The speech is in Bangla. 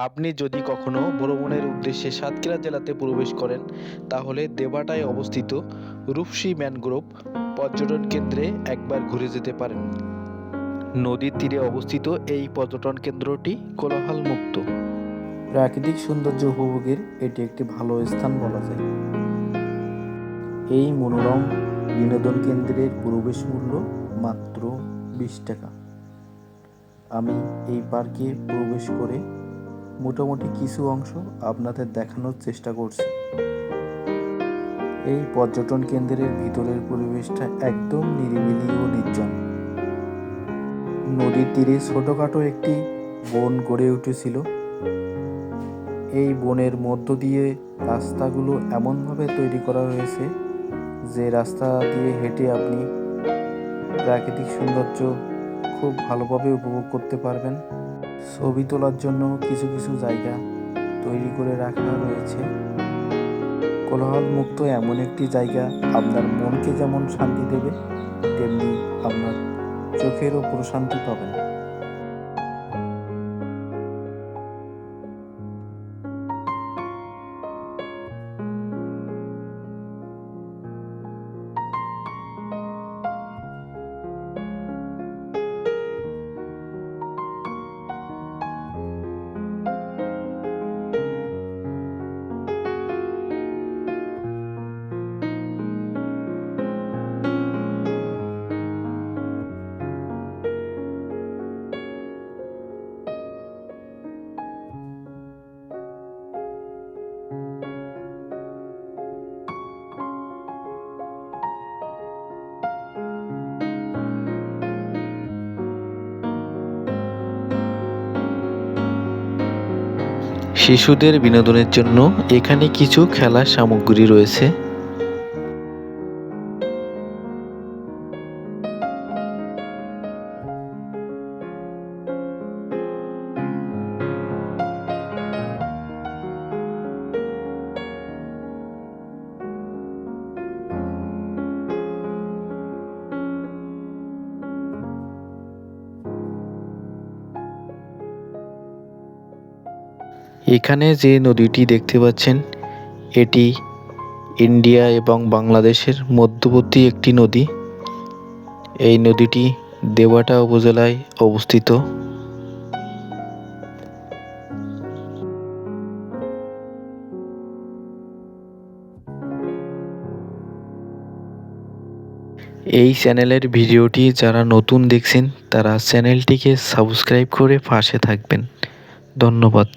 আপনি যদি কখনো ভ্রমণের উদ্দেশ্যে সাতক্ষীরা জেলাতে প্রবেশ করেন, তাহলে দেবাটায় অবস্থিত রূপসী ম্যানগ্রোভ পর্যটন কেন্দ্রে একবার ঘুরে যেতে পারেন। নদীর তীরে অবস্থিত এই পর্যটন কেন্দ্রটি কোলাহলমুক্ত। প্রাকৃতিক সৌন্দর্য উপভোগের এটি একটি ভালো স্থান বলা যায়। এই মনোরম বিনোদন কেন্দ্রের প্রবেশ মূল্য মাত্র 20 টাকা। আমি এই পার্কে প্রবেশ করে মোটামুটি কিছু অংশ আপনাদের দেখানোর চেষ্টা করছি। এই পর্যটন কেন্দ্রের ভিতরের পরিবেশটা একদম নিরিবিলি ও নির্জন। নদীর তীরে ছোটোখাটো একটি বন গড়ে উঠেছিল। এই বনের মধ্য দিয়ে রাস্তাগুলো এমনভাবে তৈরি করা হয়েছে যে রাস্তা দিয়ে হেঁটে আপনি প্রাকৃতিক সৌন্দর্য খুব ভালোভাবে উপভোগ করতে পারবেন। ছবি তোলার জন্য কিছু কিছু জায়গা তৈরি করে রাখা রয়েছে। কোলাহলমুক্ত এমন একটি জায়গা আপনার মনকে যেমন শান্তি দেবে, তেমনি আপনার চোখেরও প্রশান্তি পাবেন। শিশুদের বিনোদনের জন্য এখানে কিছু খেলার সামগ্রী রয়েছে। এখানে যে নদীটি দেখতে পাচ্ছেন, এটি ইন্ডিয়া এবং বাংলাদেশের মধ্যবর্তী একটি নদী। এই নদীটি দেবাটা উপজেলায় অবস্থিত। এই চ্যানেলের ভিডিওটি যারা নতুন দেখছেন, তারা চ্যানেলটিকে সাবস্ক্রাইব করে পাশে থাকবেন। ধন্যবাদ।